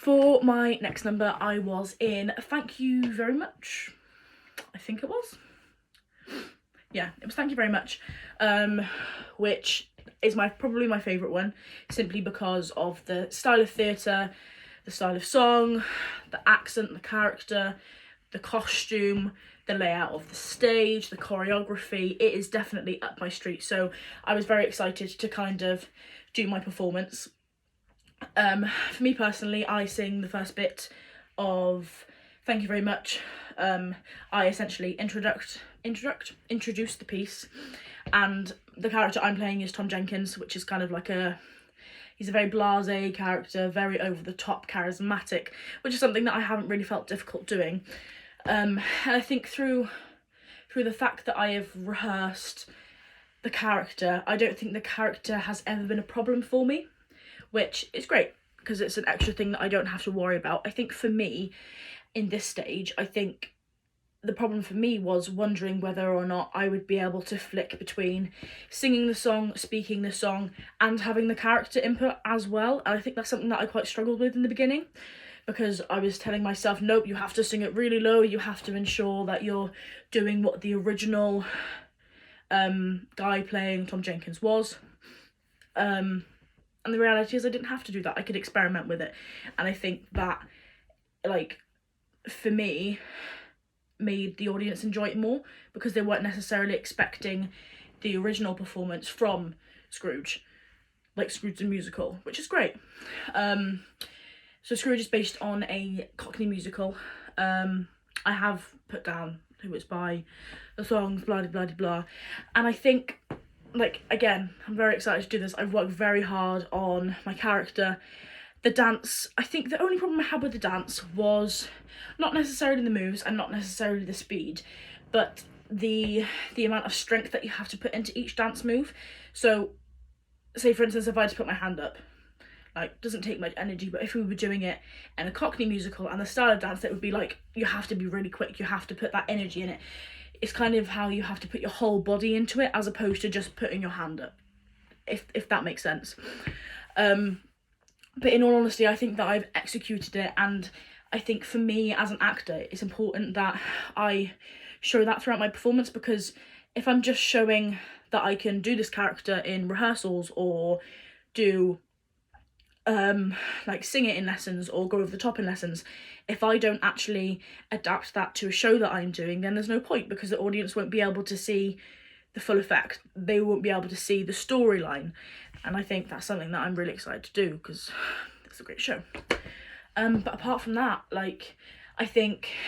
For my next number, I was in Thank You Very Much. I think it was. Yeah, it was Thank You Very Much, which is probably my favourite one, simply because of the style of theatre, the style of song, the accent, the character, the costume, the layout of the stage, the choreography. It is definitely up my street, so I was very excited to kind of do my performance. For me personally, I sing the first bit of Thank You Very Much. I essentially introduce the piece, and the character I'm playing is Tom Jenkins, which is kind of like he's a very blasé character, very over the top, charismatic, which is something that I haven't really felt difficult doing. And I think through the fact that I have rehearsed the character, I don't think the character has ever been a problem for me, which is great because it's an extra thing that I don't have to worry about. I think for me, in this stage, I think the problem for me was wondering whether or not I would be able to flick between singing the song, speaking the song, and having the character input as well. And I think that's something that I quite struggled with in the beginning, because I was telling myself, nope, you have to sing it really low, you have to ensure that you're doing what the original guy playing Tom Jenkins was. And the reality is I didn't have to do that. I could experiment with it. And I think that, like, for me, made the audience enjoy it more, because they weren't necessarily expecting the original performance from Scrooge, like Scrooge the musical, which is great. So Scrooge is based on a Cockney musical. I have put down who it's by, the songs, blah blah blah blah, and I think, like, again, I'm very excited to do this. I've worked very hard on my character. The dance, I think the only problem I had with the dance was not necessarily the moves and not necessarily the speed, but the amount of strength that you have to put into each dance move. So, say for instance, if I had to put my hand up, like, doesn't take much energy, but if we were doing it in a Cockney musical and the style of dance, it would be like, you have to be really quick, you have to put that energy in it. It's kind of how you have to put your whole body into it, as opposed to just putting your hand up, if that makes sense. But in all honesty, I think that I've executed it, and I think for me as an actor, it's important that I show that throughout my performance, because if I'm just showing that I can do this character in rehearsals, or do like sing it in lessons or go over the top in lessons, if I don't actually adapt that to a show that I'm doing, then there's no point, because the audience won't be able to see the full effect. They won't be able to see the storyline, and I think that's something that I'm really excited to do, because it's a great show. But apart from that, like, I think